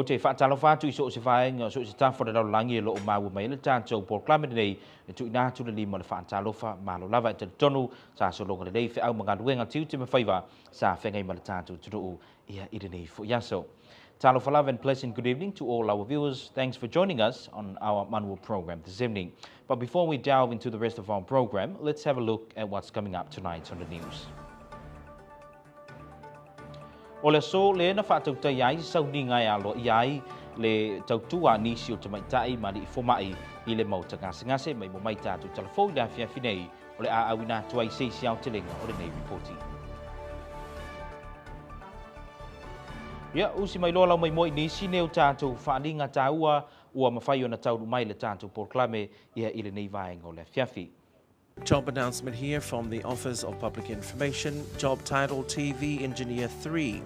O te whaatalofa tu iso se whaenga so se tawhara rau langi e loo maua mai le tātou proclamate nei e tu ina tu le lima le whaatalofa malo lava e te tonu sa so longa le nei whi au mga ruenga tiu te mawhaiva sa whengai ma le tātou turu ia ire nei fo yaso. Talofa lava and pleasant good evening to all our viewers. Thanks for joining us on our Manual program this evening. But before we delve into the rest of our program, let's have a look at what's coming up tonight on the news. O le so le na whaatau tai ai sau ni ngai alo iai le tautua nisi o tamaitai ma li fomai I le mau ngase mai mo mai tātou telefoni da fia finei o le a awina tuai seisi au telenga o le nei reporti. Ia usi mai lola mai mo nisi neu tātou whaaninga tāua ua mawhai o na tauru mai le tātou proclame ia I le nei vaenga o le fiafi. Job announcement here from the Office of Public Information. Job title TV Engineer 3.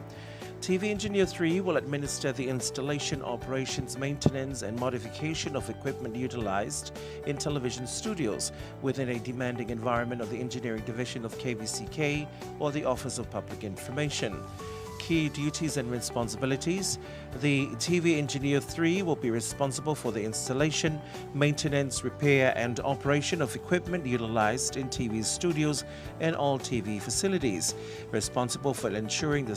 TV Engineer 3 will administer the installation, operations, maintenance and modification of equipment utilized in television studios within a demanding environment of the Engineering Division of KVZK or the Office of Public Information. Key duties and responsibilities. The TV Engineer 3 will be responsible for the installation, maintenance, repair and operation of equipment utilized in TV studios and all TV facilities. Responsible for ensuring the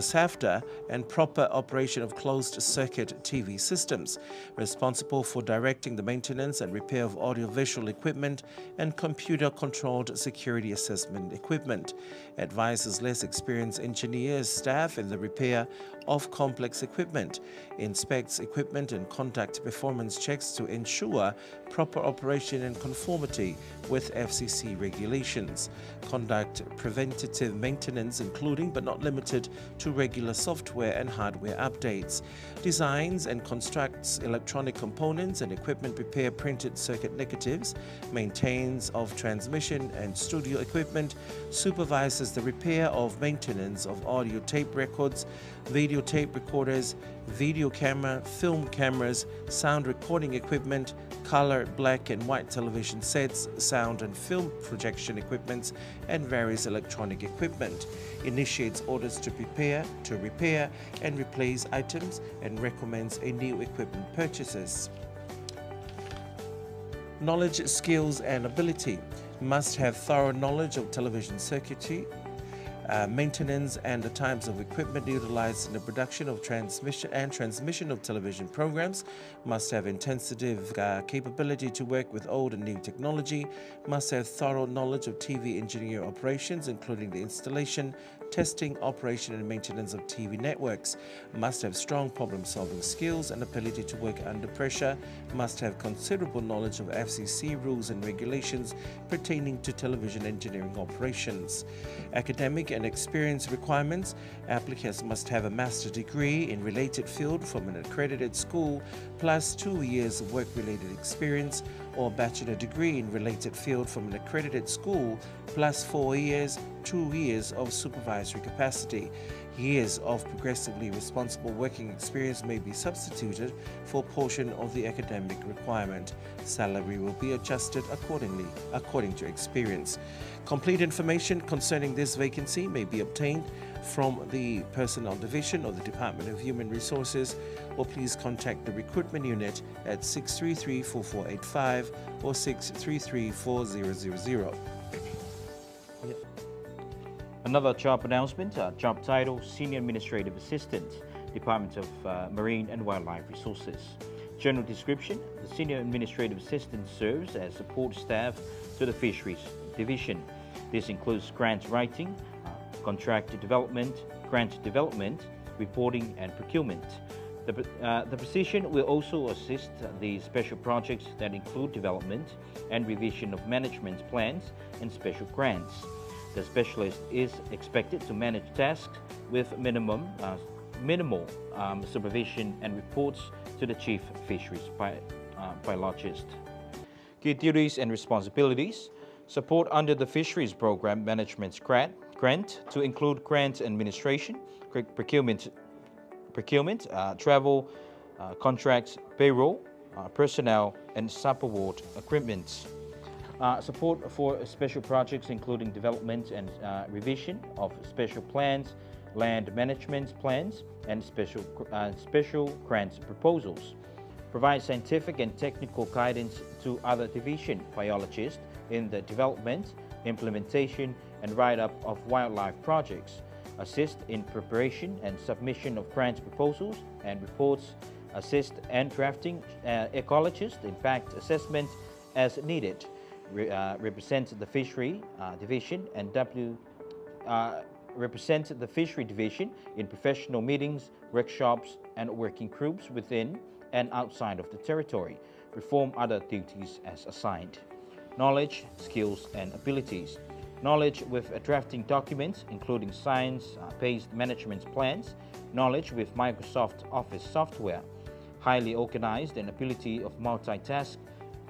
SAFTA and proper operation of closed-circuit TV systems. Responsible for directing the maintenance and repair of audiovisual equipment and computer-controlled security assessment equipment. Advises less experienced engineers, staff in the repair of complex equipment. Inspects equipment and conduct performance checks to ensure proper operation and conformity with FCC regulations. Conduct preventative maintenance, including but not limited to regular software and hardware updates. Designs and constructs electronic components and equipment, prepare printed circuit negatives. Maintains of transmission and studio equipment. Supervises the repair of maintenance of audio tape records, video tape recorders, video camera, film cameras, sound recording equipment, color, black and white television sets, sound and film projection equipments, and various electronic equipment. Initiates orders to prepare, to repair and replace items and recommends a new equipment purchases. Knowledge, skills and ability. Must have thorough knowledge of television circuitry, maintenance and the types of equipment utilized in the production of transmission of television programs. Must have intensive capability to work with old and new technology. Must have thorough knowledge of TV engineer operations, including the installation, testing, operation and maintenance of TV networks. Must have strong problem-solving skills and ability to work under pressure. Must have considerable knowledge of FCC rules and regulations pertaining to television engineering operations. Academic and experience requirements. Applicants must have a master's degree in related field from an accredited school plus 2 years of work-related experience, or bachelor degree in related field from an accredited school plus 4 years, 2 years of supervisory capacity. Years of progressively responsible working experience may be substituted for a portion of the academic requirement. Salary will be adjusted according to experience. Complete information concerning this vacancy may be obtained from the Personnel Division or the Department of Human Resources, or please contact the Recruitment Unit at 633-4485 or 633-4000. Another job announcement, job title, Senior Administrative Assistant, Department of Marine and Wildlife Resources. General description, the Senior Administrative Assistant serves as support staff to the Fisheries Division. This includes grant writing, contract development, grant development, reporting and procurement. The position will also assist the special projects that include development and revision of management plans and special grants. The specialist is expected to manage tasks with minimal supervision and reports to the Chief Fisheries Biologist. Key duties and responsibilities. Support under the Fisheries Program Management Grant to include grant administration, procurement, travel, contracts, payroll, personnel, and sub-award equipment. Support for special projects including development and revision of special plans, land management plans, and special grants proposals. Provide scientific and technical guidance to other division biologists in the development, implementation, and write-up of wildlife projects. Assist in preparation and submission of grant proposals and reports. Assist in drafting ecologist impact assessment as needed. Represent the fishery division and represent the fishery division in professional meetings, workshops, and working groups within and outside of the territory. Perform other duties as assigned. Knowledge, skills, and abilities. Knowledge with drafting documents, including science-based management plans. Knowledge with Microsoft Office software. Highly organized and ability of multitask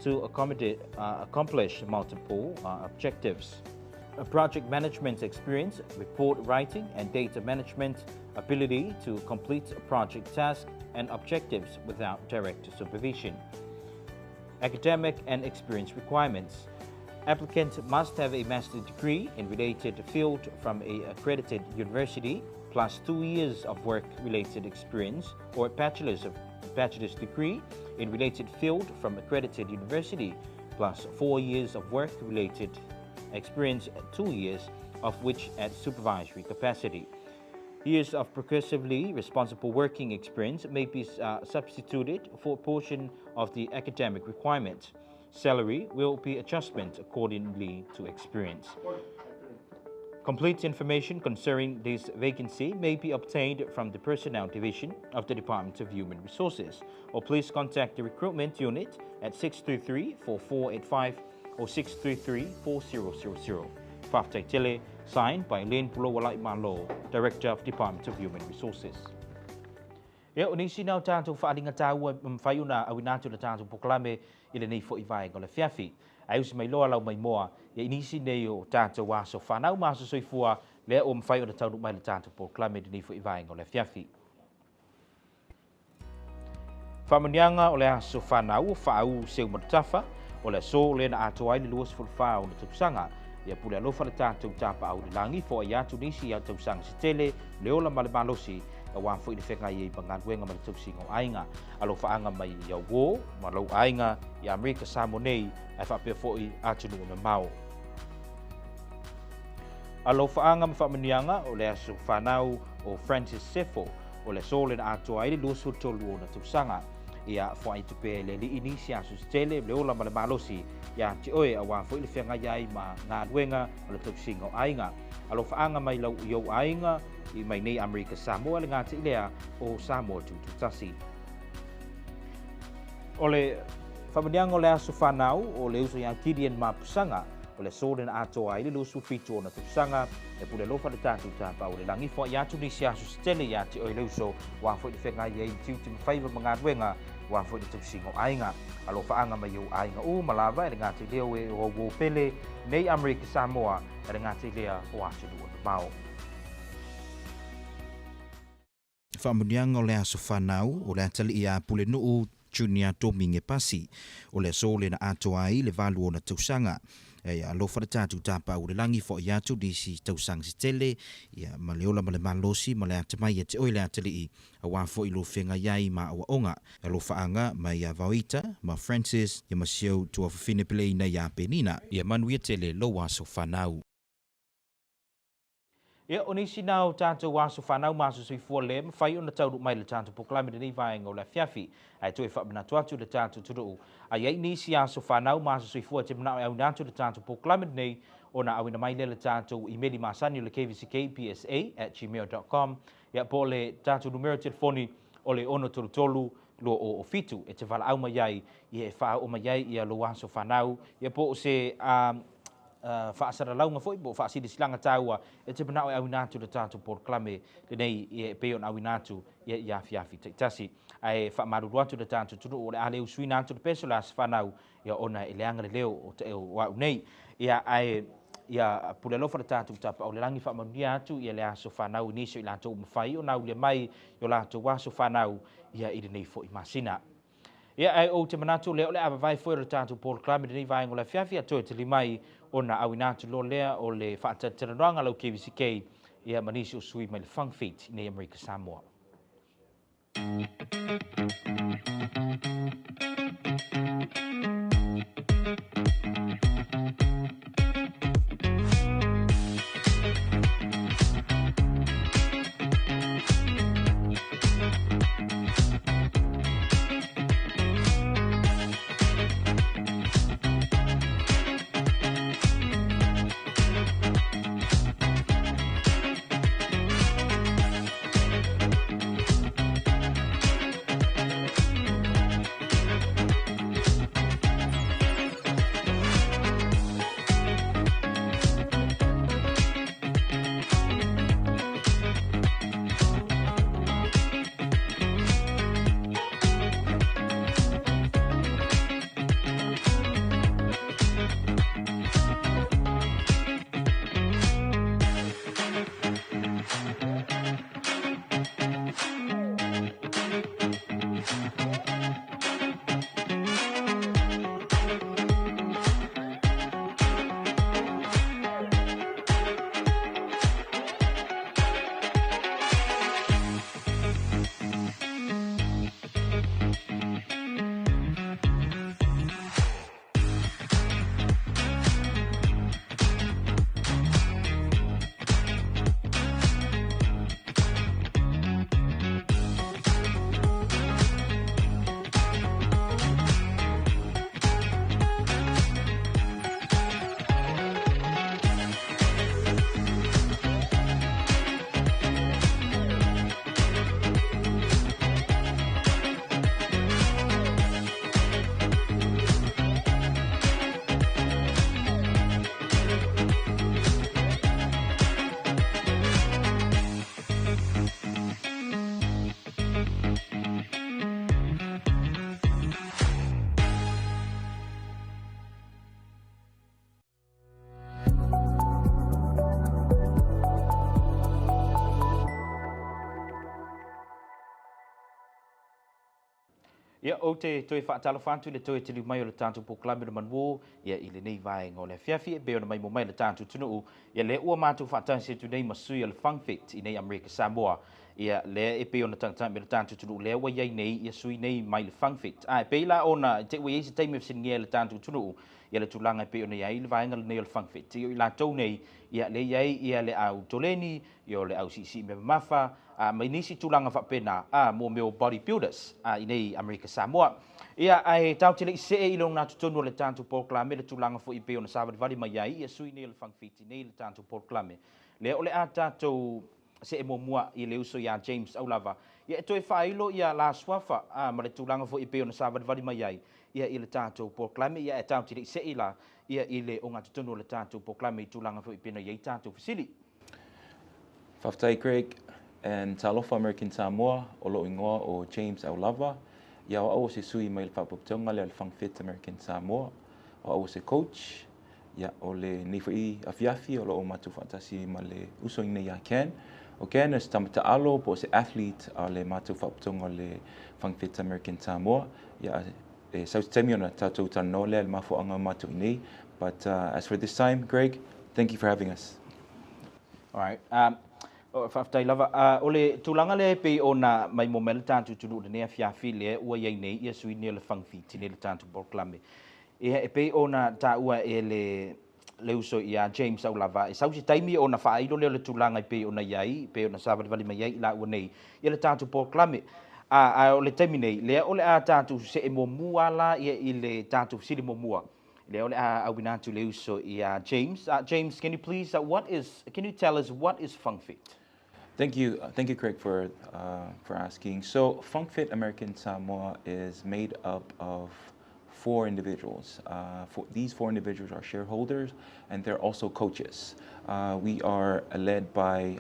to accomplish multiple objectives. A project management experience, report writing, and data management ability to complete a project task and objectives without direct supervision. Academic and experience requirements. Applicant must have a master's degree in related field from an accredited university plus 2 years of work-related experience or a bachelor's degree in related field from accredited university plus 4 years of work-related experience, 2 years of which at supervisory capacity. Years of progressively responsible working experience may be substituted for a portion of the academic requirement. Salary will be adjustment accordingly to experience. Complete information concerning this vacancy may be obtained from the Personnel Division of the Department of Human Resources, or please contact the Recruitment Unit at 633-4485 or 633-4000. Faftai Tele, signed by Len Pulowalai Malo, Director of Department of Human Resources. Ya unisi na tanto faalinga tawa mfaiuna awinato na tanto poklame ile nei fo ivai gola fiafi. Ai usi mai loa lau mai moa ya inisi nei o tanto waso fanau maso soifua le o mfaiuna tau mai le tanto poklame nei fo ivai gola fiafi. Famanianga o le aso fanau faau seu matafa o le so le na ato ai le luas fulfa o le tupsanga. Ia pule alofa le tanto tapa au le langi fo ia tu nisi ia tausanga sitele le ola male malosi wa fo i fenga i bangatwenga ma tausinga ainga alo faanga mai ia wo ma lo ainga i Amerika Samonei ai fa pe fo i atunu na mau alo faanga ma famanianga o le aso fanau o Francis Sefo o le sole na ato ai le lusu tolu na tusanga ia fo ai tupe le li inisia sustele le ola ma le malosi ia ti oe wa fo i fenga ia ma ngatwenga ma tausinga ainga alo faanga mai lau yo ainga i mai nei Amerika Samoa le ngata ilea o Samoa tututasi. O le whamanianga o le aso whanau o le uso ia Gideon Mapusanga o le sōle na atoa i le lusu fitu o na tupusanga e pule lofa le tātou tāpa o le langifo i atu nisi aso stele i ati o i leuso wa fo i whenga i e tiuti mwhaiva mga duenga wa fo i tupusingo ainga. Alo whaanga mai o ainga o malawa e le ngata leo e o wopele nei Amerika Samoa e le ngata lea o atu lua mao. Whamunianga o le aso whanau o le atali i a pule nuu Junior Domingue Pasi o le sole na atoa ai le valu o na tausanga e a lofa le tātou tāpa o le langi fo i atu disi tausanga si tele ia ma le ola ma le malosi ma le atamai e te oi le atali i a wafo i lo whenga iai ma awa onga a lofa anga ma i a Vauita ma Francis ia ma siau tua whawhine pele i na i a penina ia manuia tele lo waso whanau. Ia onisi nao tātou waso whanau maso sui fua le mwhai o na tauru mai le tātou poklame de nei vaenga o le fiafi ai toi whamanatu atu le tātou turu ai ei nisi aso whanau maso sui fua te manao au natu le tātou poklame de nei o na awina mai le tātou emaili masani o le kvzkpsa@gmail.com ia po le tātou numero telefoni o le ono tolu lo o fitu e te wala au mai ai i e wha o mai ai ia lo waso whanau ia po se whaasara launga foi, bo whaasiri silanga tāua, e te manao e awinatu le tātou poklame, le nei e peon awinatu i afi tasi. Ai whaamaru atu le tātou turu o le ale usui nātu le peso la whanau, ia ona e leanga le leo o te eo wau nei. Ia ai ia pule lofa le tātou tapa o le langi whaamaru atu, ia le aso whanau inisio i lātou mawhai, o nau le mai i o lātou waso whanau, ia i le nei fo i masina. Ia ai o te manatu leo le ava vai foi le tātou Paul Klame ni vai ngola fiafia to te limai ona awinatu lo lea o le whaatatiranga lau KVZK ia manisi o sui mai le whangwhit nei Amerika Samoa. Ia o te toi whaatalo whantu le toi te liu mai o le tātou po klame le manwo, ia i le nei vai ngō le fiafi e beo na mai mo mai le tātou tunu ia le ua mātou whaatai se tu nei masui o le whangwhit i nei Amerika Samoa, ia le e beo na tangata me le tātou tunu le ua iai nei, ia sui nei mai le whangwhit. A e peila ona te ua eisi taimi of singia le tātou tunu, ia le tūlanga e beo na iai le vai ngal nei o le whangwhit. Ia i la tau nei, ia le iai, ia le au toleni, ia le au sisi me mafa, mai nisi tūlanga whapena mo meo bodybuilders i nei Amerika Samoa. Ia ai tau te le se e ilo nā tutonu le tātou Paul Klame le tūlanga fo i peo na sāwari wari mai ai, ia sui nei le whangwhiti nei le tātou Paul Klame. Le o le a tātou se e mua i le uso ia James Aulava. Ia e toi whailo ia la swafa ma le tūlanga fo i peo na sāwari wari mai ai, ia i le tātou Paul Klame, ia e tau te le se e la, ia i le o ngā tutonu le tātou Paul Klame i tūlanga fo i peo na iei tātou fasili. Whaftai Craig, and talofa American Samoa o lo ingoa o James Aulava. Ia o au se sui mai le whapaputonga le whangwhit American Samoa. O au se coach. Ia o le nifai afiafi o lo o matu whaatasi ma le usoing nei a Ken. O Ken is tamata alo po se athlete o le matu whapaputonga le whangwhit American Samoa. Ia e saus temi ona tātou tano le mafo anga matu nei. But as for this time, Greg, thank you for having us. All right. Whaftai lava, o le tūlanga le pe o na mai mo mele tātou tunu le nea fiafi le ua iei nei ia sui nea le whangwhiti nei le tātou Paul Klame. E pe o na tā ua e le uso ia James Aulava. E sausi taimi o na whaeilo le tūlanga i pe o na iai, pe o na sāwari wali mai iai la ua nei ia le tātou Paul Klame. O le taimi nei, lea o le a tātou se e mo mua la ia i le tātou sili mo mua. Leo le awinatu le uso ia James. James, can you tell us what is Whangwhit? Thank you, Craig, for asking. So, Whangwhit American Samoa is made up of 4 individuals. These 4 individuals are shareholders, and they're also coaches. We are led by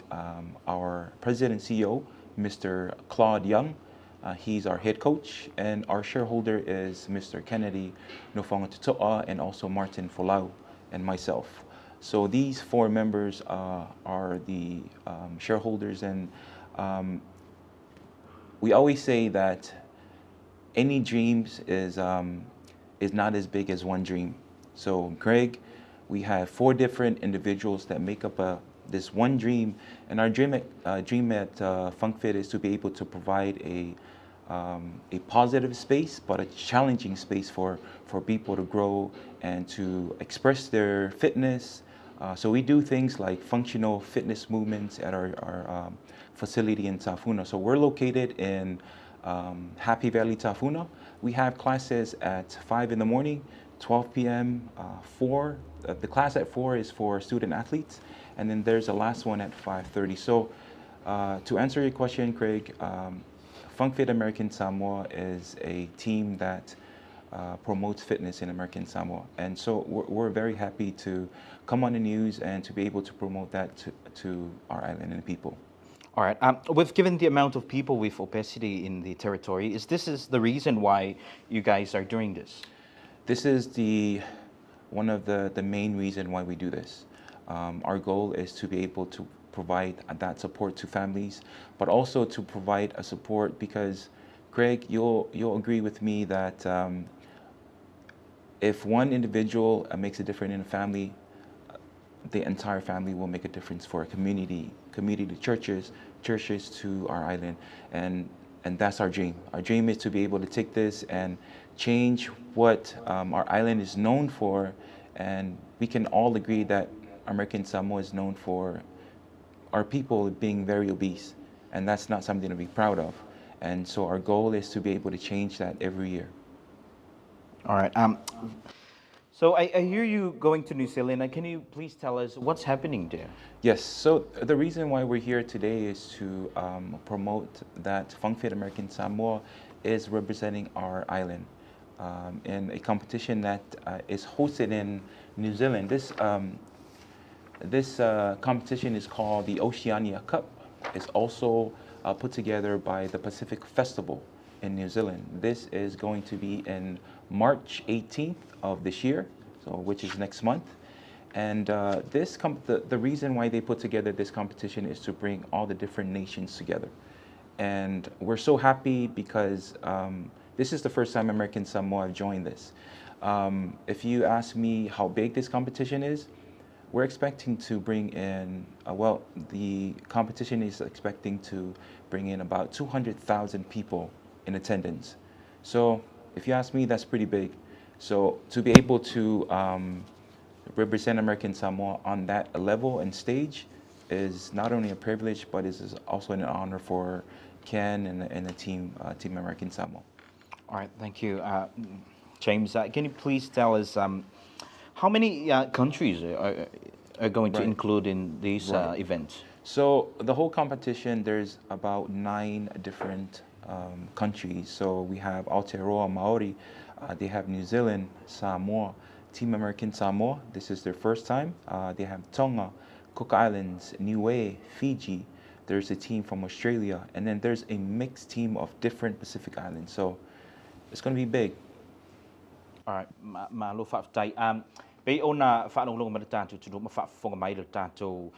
our president and CEO, Mr. Claude Young. He's our head coach, and our shareholder is Mr. Kennedy Nofonga Tutoa and also Martin Folau and myself. So these 4 members are the shareholders, and we always say that any dreams is not as big as one dream. So Greg, we have 4 different individuals that make up this one dream, and our dream at FunkFit is to be able to provide a positive space, but a challenging space for people to grow and to express their fitness. So we do things like functional fitness movements at our facility in Tafuna. So we're located in Happy Valley, Tafuna. We have classes at 5 in the morning, 12 p.m., 4. The class at 4 is for student athletes, and then there's a last one at 5:30. So to answer your question, Craig, FunkFit American Samoa is a team that promotes fitness in American Samoa. And so we're very happy to come on the news and to be able to promote that to our island and people. All right. With given the amount of people with obesity in the territory, is the reason why you guys are doing this? This is one of the main reason why we do this. Our goal is to be able to provide that support to families, but also to provide a support because, Greg, you'll agree with me that if one individual makes a difference in a family, the entire family will make a difference for a community to churches to our island, and that's our dream. Our dream is to be able to take this and change what our island is known for, and we can all agree that American Samoa is known for our people being very obese, and that's not something to be proud of. And so our goal is to be able to change that every year. All right. So I hear you going to New Zealand. Can you please tell us what's happening there? Yes, so the reason why we're here today is to promote that FunkFit American Samoa is representing our island in a competition that is hosted in New Zealand. This competition is called the Oceania Cup. It's also put together by the Pacific Festival in New Zealand. This is going to be in March 18th of this year, so which is next month. And the reason why they put together this competition is to bring all the different nations together. And we're so happy because this is the first time American Samoa have joined this. If you ask me how big this competition is, we're expecting to bring in, the competition is expecting to bring in about 200,000 people in attendance. So if you ask me, that's pretty big. So to be able to represent American Samoa on that level and stage is not only a privilege, but is also an honor for Ken and the team American Samoa. All right, thank you. James, can you please tell us how many countries are going to include in these events? So the whole competition, there's about 9 different countries. So we have Aotearoa Maori, they have New Zealand, Samoa, Team American Samoa. This is their first time. They have Tonga, Cook Islands, Niue, Fiji. There's a team from Australia, and then there's a mixed team of different Pacific islands. So it's going to be big. All right, malo whaatai. Pe ona whanonglonga ma tātou tunu ma whaafonga mai le tātou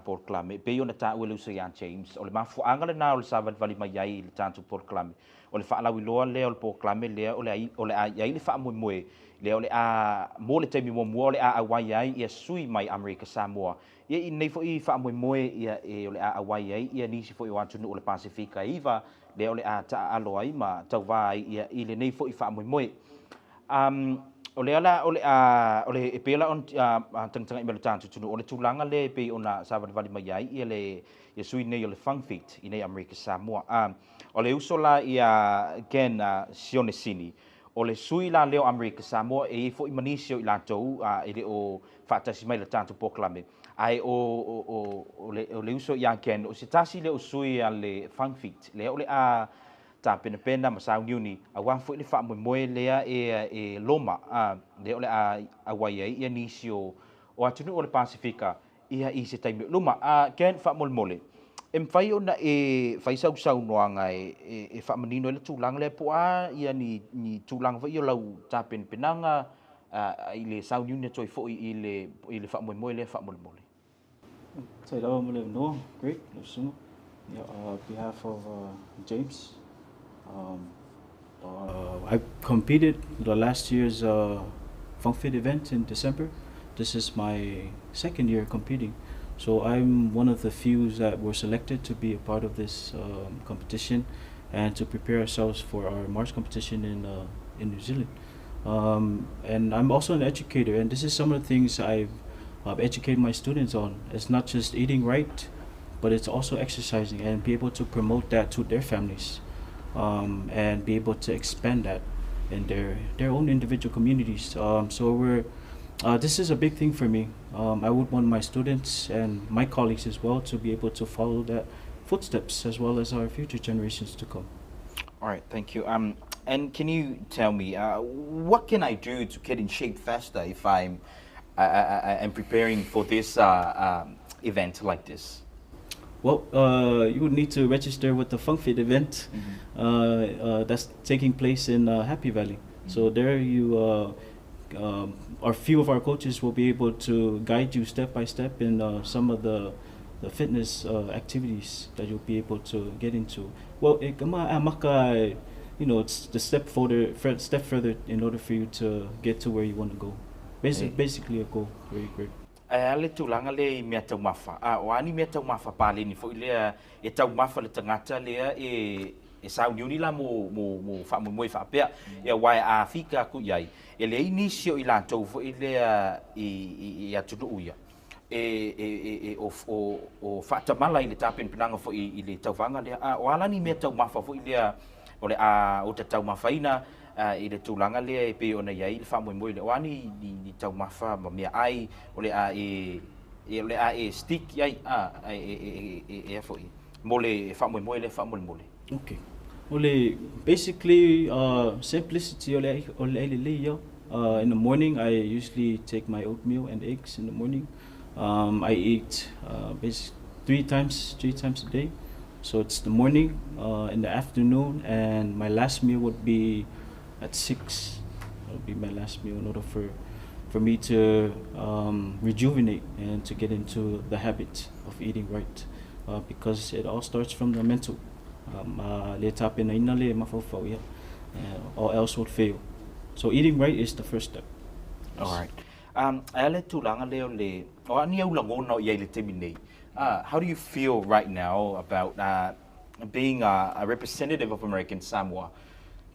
Port Klame. Pe ona tā ue lusa Ian James. O le mafuanga le nā o le savadvali mai iai le tātou Port Klame. O le whaalawi loa lea o le Port Klame lea o le a iai le whaamoemoe. Lea o le a mo le taimi mua o le a awai ai ia sui mai Amerika Samoa. Ia I nei fo I whaamoemoe ia o le a awai ai ia nisi fo I wātunu o le Pasifika iwa. Lea o le a ta alo ai ma tau vai ia I le nei fo I whaamoemoe. O le e pela on tangtanga I mele tātou tunu o le tūlanga le pe ona savadvali mai ai ia le ia sui nei o le FunkFit I nei Amerika Samoa. O le usola ia Ken Sionesini o le sui la leo Amerika Samoa e fo I manisi o I lātou e le o whaatasi mai le tātou poklame. Ai o le uso ia Ken o se tasi le o sui a le FunkFit le o le a ta pena ma sau niuni a wa fo le fa mo lea e loma le ole a wai ai ia nisi o atunu o le Pasifika ia I se taimi loma Ken fa mole em fai ona e fai sau noanga e fa manino le tulang le po ia ni tulang fa I lau ta penanga I le sau niuni toi fo I le fa mo le fa mole Say hello, no, great, no, on behalf of James. I competed the last year's FunkFit event in December. This is my second year competing. So I'm one of the few that were selected to be a part of this competition and to prepare ourselves for our March competition in New Zealand. And I'm also an educator, and this is some of the things I've educated my students on. It's not just eating right, but it's also exercising and be able to promote that to their families, and be able to expand that in their own individual communities. This is a big thing for me. I would want my students and my colleagues as well to be able to follow that footsteps, as well as our future generations to come. All right, thank you. And can you tell me what can I do to get in shape faster if I'm preparing for this event like this? Well, you would need to register with the FunkFit event that's taking place in Happy Valley. So there you, a few of our coaches will be able to guide you step by step in some of the fitness activities that you'll be able to get into. Well, it's the step further in order for you to get to where you want to go. Basically a goal. Very great. Le tūlanga le mea tau mafa. Wani mea tau mafa pāle ni fo ilea e tau mafa le tangata lea e sau niuni la mo whaamumoi whaapea e wai a whika ku iai. E le inisio i lātou fo ilea i atunu uia. O whaatamala i le tāpen pinanga fo i le tauwhanga lea. Wala ni mea tau mafa fo ilea o le o te tau mafaina i le tūlanga lea e pe ona iai le whaamumoi le wani ni tau mafa ma mea ai o le e stick iai e fo i. Mo le whaamumoi le whaamumoi. Okay. Ole, basically, simplicity. In the morning, I usually take my oatmeal and eggs in the morning. I eat basically three times a day. So it's the morning, in the afternoon, and my last meal would be at 6. That would be my last meal in order for me to rejuvenate and to get into the habit of eating right, because it all starts from the mental. Or else would fail. So eating right is the first step. All right. How do you feel right now about being a representative of American Samoa?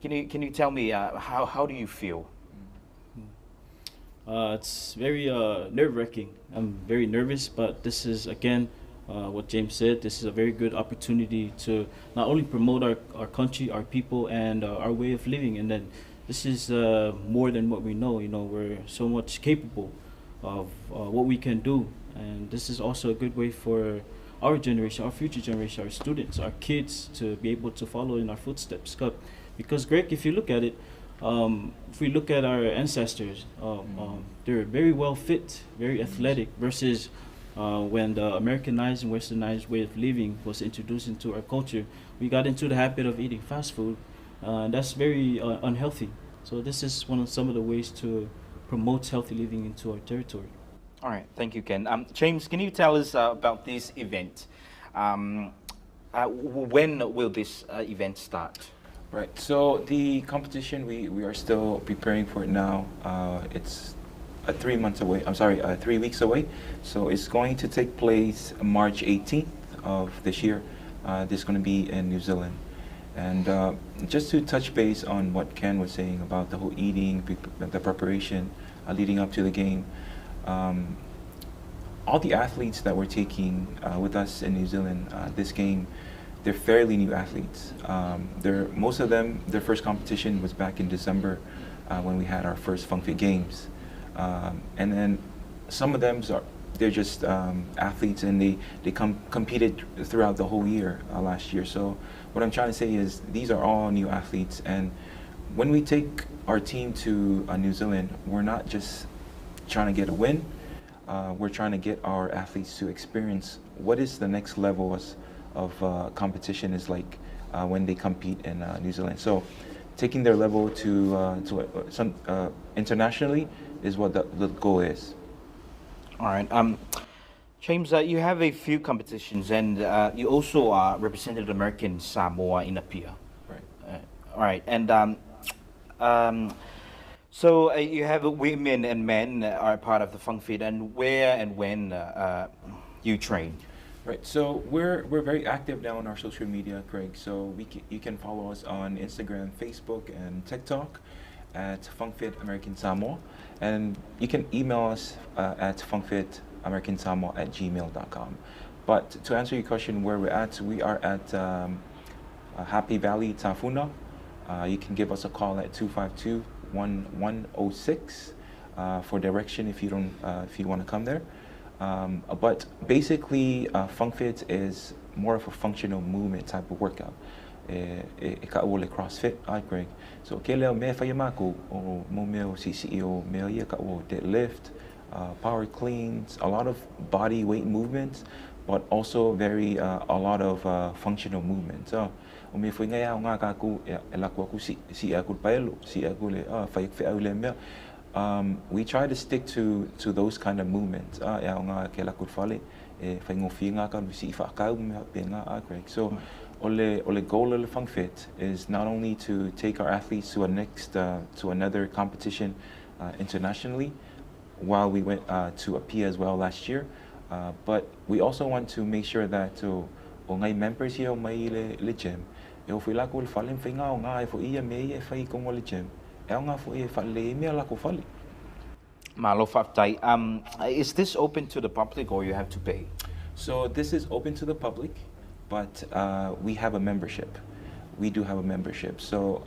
Can you tell me how do you feel? It's very nerve-wracking. I'm very nervous, but this is again what James said. This is a very good opportunity to not only promote our country, our people, and our way of living. And then this is more than what we know. We're so much capable of what we can do. And this is also a good way for our generation, our future generation, our students, our kids to be able to follow in our footsteps. Because Greg, if you look at it, if we look at our ancestors, they're very well fit, very athletic, versus when the Americanized and Westernized way of living was introduced into our culture, we got into the habit of eating fast food. That's very unhealthy. So this is some of the ways to promote healthy living into our territory. All right, thank you, Ken. James, can you tell us about this event? When will this event start? Right, so the competition, we are still preparing for it now. It's 3 months away, 3 weeks away. So it's going to take place March 18th of this year. This is going to be in New Zealand. And just to touch base on what Ken was saying about the whole eating, the preparation leading up to the game, all the athletes that were taking with us in New Zealand this game, they're fairly new athletes. Most of them, their first competition was back in December when we had our first FunkFit Games. And then some of them, they're just athletes, and they competed throughout the whole year last year. So what I'm trying to say is these are all new athletes, and when we take our team to New Zealand, we're not just trying to get a win. We're trying to get our athletes to experience what is the next level of competition is like when they compete in New Zealand. So taking their level to some internationally is what the goal is. All right. James, you have a few competitions, and you also represented American Samoa in Apia. Right. All right, and um, so you have women and men are part of the Funk Fit, and where and when you train? Right. So we're very active now on our social media, Craig. So you can follow us on Instagram, Facebook, and TikTok at FunkFit American Samoa, and you can email us at funkfitamericansamoa@gmail.com. But to answer your question, where we are at Happy Valley, Tafuna. You can give us a call at 252-1106 for direction if you want to come there. But basically, FunkFit is more of a functional movement type of workout. Ka ole CrossFit, Greg. So kele me fa yamako o mo meo CCO meo ye ka o deadlift, power cleans, a lot of body weight movements, but also a lot of functional movements. So o me foi ngai nga ka ku ela ku si aku paelo si aku le fa fe au le me. We try to stick to those kind of movements. Ya nga ke la ku fale e fa ngofi nga ka si fa ka me pe nga Greg. So ole goal of the FunkFit is not only to take our athletes to another competition internationally, while we went to APIA as well last year, but we also want to make sure that ngai members here mai le gym eu fui lá com falem foi nga foi ia me foi com o gym é nga foi falei me lá com fale. Malo Faftai, is this open to the public or you have to pay? So this is open to the public, but we have a membership. We do have a membership. So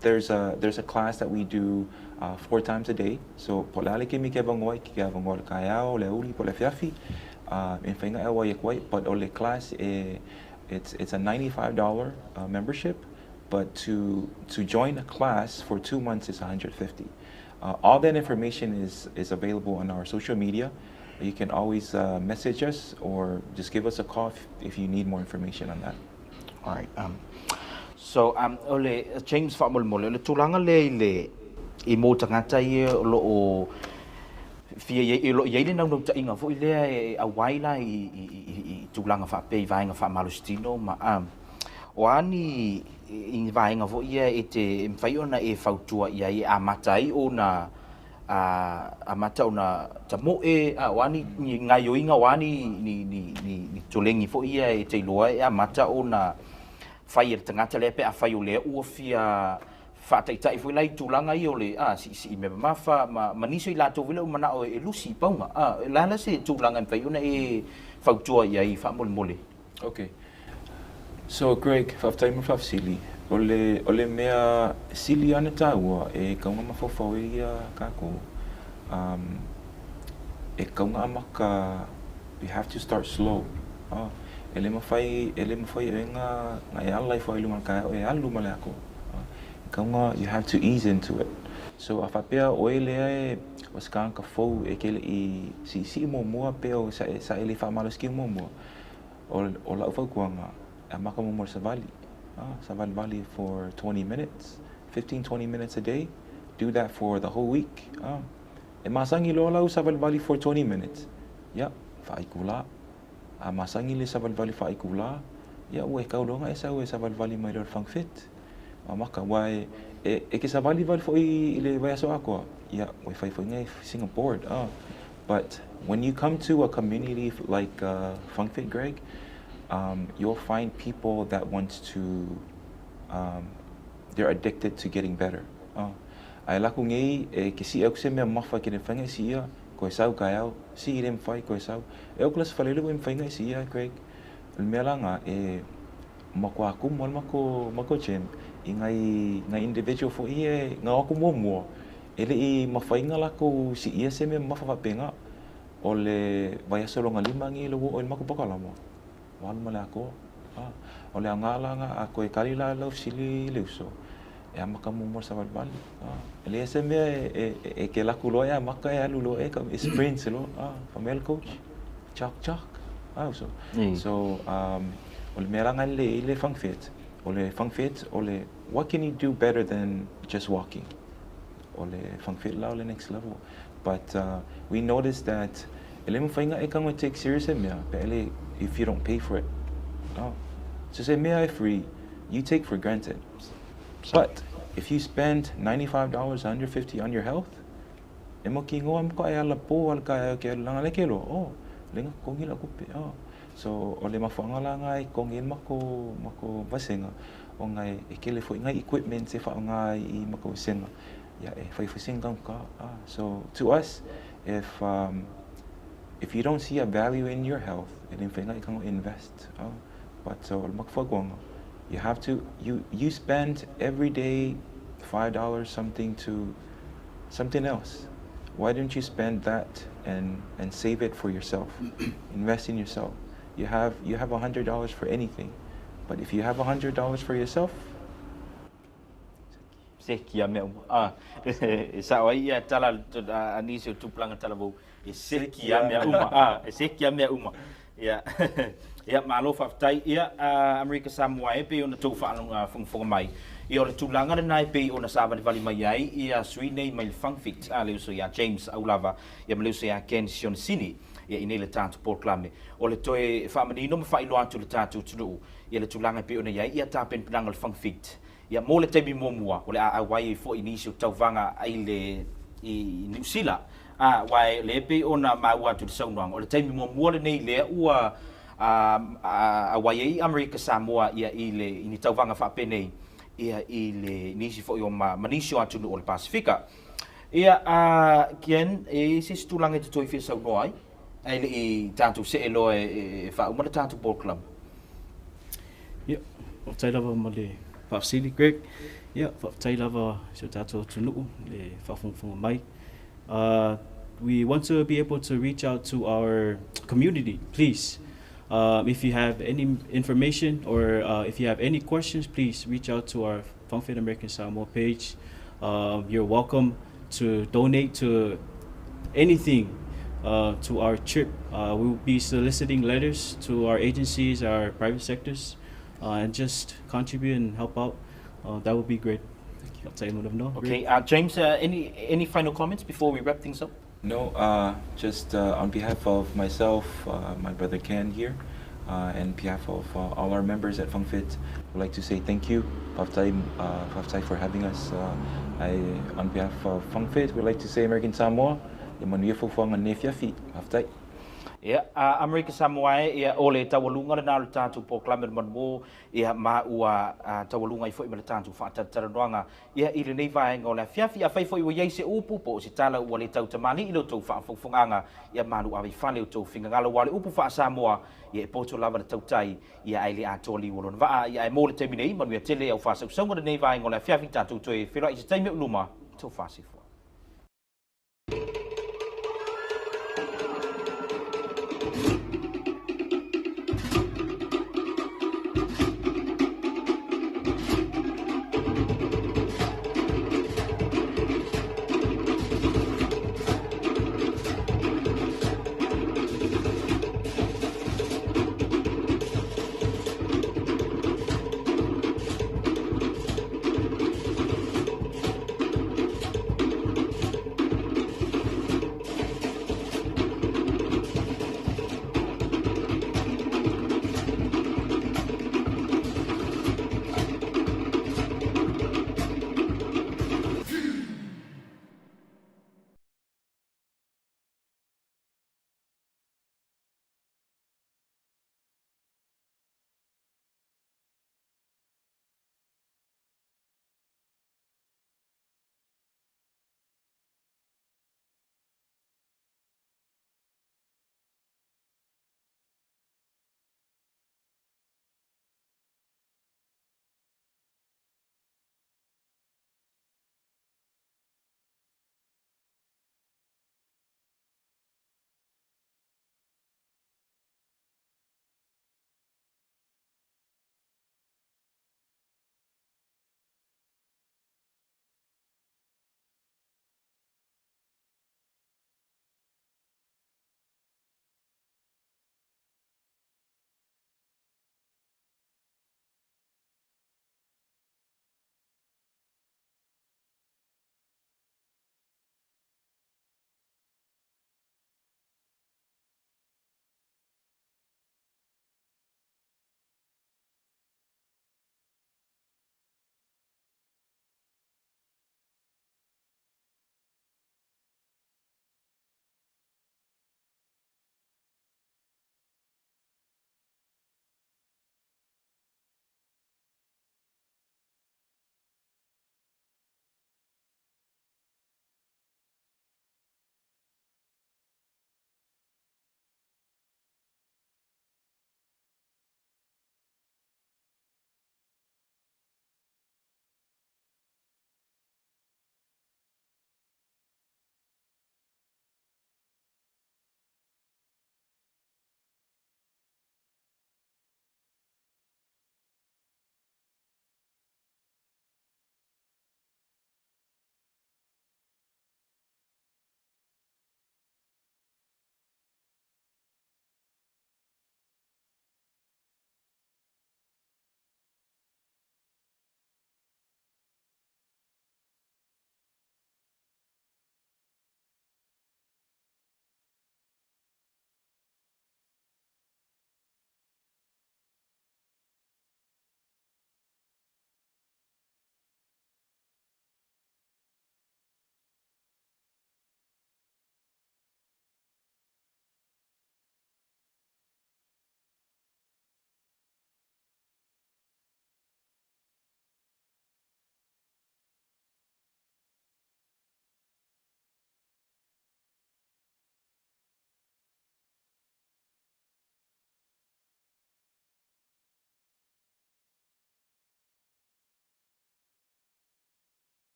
there's a class that we do 4 times a day. So polale ke mi ke bangoi kaya le uli pole fiafi in fainga ewa yekwai, but ole class it's a $95 membership, but to join a class for 2 months is $150. All that information is available on our social media. You can always message us or just give us a call if you need more information on that. All right. So ole James Famol Mole ole tulanga le I mo tangata ye lo fia ye lo ye le nang ta inga fo ile a waila I tulanga fa pe vainga fa malustino ma o ani I vainga fo ye te mfai ona e fautua ia a matai ona a mata ona tamo wani ngai yo inga wani ni tolengi fo ia e te loa a mata ona fai tangata le pe a fai o le o fia fa tai fo lai tulanga I ole si me mafa maniso I lato vile mana o e lusi paunga la se tulanga fai ona e fautua ia I fa mole. Okay. So Greg, faftai mo fafsili. Ole mea sili ana taua e kaunga mafofau ia kako. E kaunga maka, we have to start slow. Ele mafai nga e alai fai lunga ka e alu male ako. Kaunga, you have to ease into it. So afapea oele was kanka fou e kele I si mo mua peo sa ele fa maluski mo mua. O la fau kuanga a maka mo sa vali. Savali Valley for 20 minutes, 15-20 minutes a day. Do that for the whole week. E masangi lo lau Savali Valley for 20 minutes. Ya, faikula. Masangi le Savali Valley faikula. Ya, we kau lo nga esa we Savali Valley mai lo FunkFit. Maka wai e ke Savali Valley fo ile vai so ako. Ya, we fai fo ngai Singapore. But when you come to a community like FunkFit, Greg, you'll find people that want to, they're addicted to getting better. Ai laku ngai ke si au se me mafa ke ne fanga si ia ko sau kaiau si irem fai ko sau eu klas falelu em fanga si ia Craig el melanga mako aku mol mako chem ngai individual fo ia nga aku mo ele I mafainga laku si ia se me mafa penga ole vai solo nga limangi lo o mako pakalamo wal mala ko ole ngala nga ako e kalila lo sili leuso e maka mo sa balbal ele se me e ke la kulo ya maka ya lulo e kam sprint lo famel coach chak so ole meranga le FunkFit ole what can you do better than just walking ole FunkFit la ole next level but we noticed that ele mo fainga e kan take serious me pele if you don't pay for it so say me I free you take for granted But if you spend $95, $150 on your health, emo kingo am ko ay alapo al kaya ke lang alekelo. Oh, lenga kong ila kupe. Oh. So ole mafanga la ngai kong il mako vasenga. O ngai ekele fo ngai equipment se fa ngai I mako senga. Ya fa fasinga ka. So to us, if you don't see a value in your health, then you can invest. But so you have to you spend every day $5 something to something else. Why don't you spend that and save it for yourself? Invest in yourself. You have $100 for anything, but if you have $100 for yourself, sekia me sa wa ia tala anisi tu planga tala bo sekia me sekia me ya ya malo fa tai ya America Samoa e pe ona tu fa fong mai I o le tulanga le nai pe ona sa vali mai ai ia sui nei mai fangfit le so ya James Aulava ya me so ya Ken Sini ia ine le tatu proclame o le toe fa manino me fa ilo atu le tatu tunu ia le tulanga pe ona ia tapen pinanga le fangfit ia mo le tebi momua o le a wai fo inisio tauvanga ai le I New Zealand wai le pe ona maua tu saunang o le tebi momua le nei le ua a wai America Samoa ia I le ini tauvanga fa penei ia I le nisi fo yo manisio atu no le Pasifika ia ken se stulanga te toi fi sau noi ai le I tantu se elo fa uma le tantu ball club ia o tai lava ma le Fasili Greg ia fa tai lava so tato tunu le fa fong mai we want to be able to reach out to our community please. If you have any information or if you have any questions, please reach out to our Fangfit American Samoa page. You're welcome to donate to anything to our trip. We'll be soliciting letters to our agencies, our private sectors, and just contribute and help out. That would be great. I'll tell you what know. Okay, James, any final comments before we wrap things up? No, just on behalf of myself, my brother Ken here, and behalf of all our members at Fangfit, I'd like to say thank you, Faftai, for having us. On behalf of Fangfit, we'd like to say American Samoa, Faftai. Yeah, America Samoa ia ole tawalunga na le tatu proclame mo ia ma ua tawalunga I foi me le tatu fa tataranga ia I le nei vai ngola fiafi a fai foi ia se upu po se tala ua le tau tamani I lo tau fa fonganga ia manu a fale tau finga ngala wale upu fa Samoa ia poto lava le tau tai ia ai le atoli wolon va ia ai mo le terminei manu ia tele au fa sa le nei vai ngola fiafi tatu toi fero I se taimi luma to fa si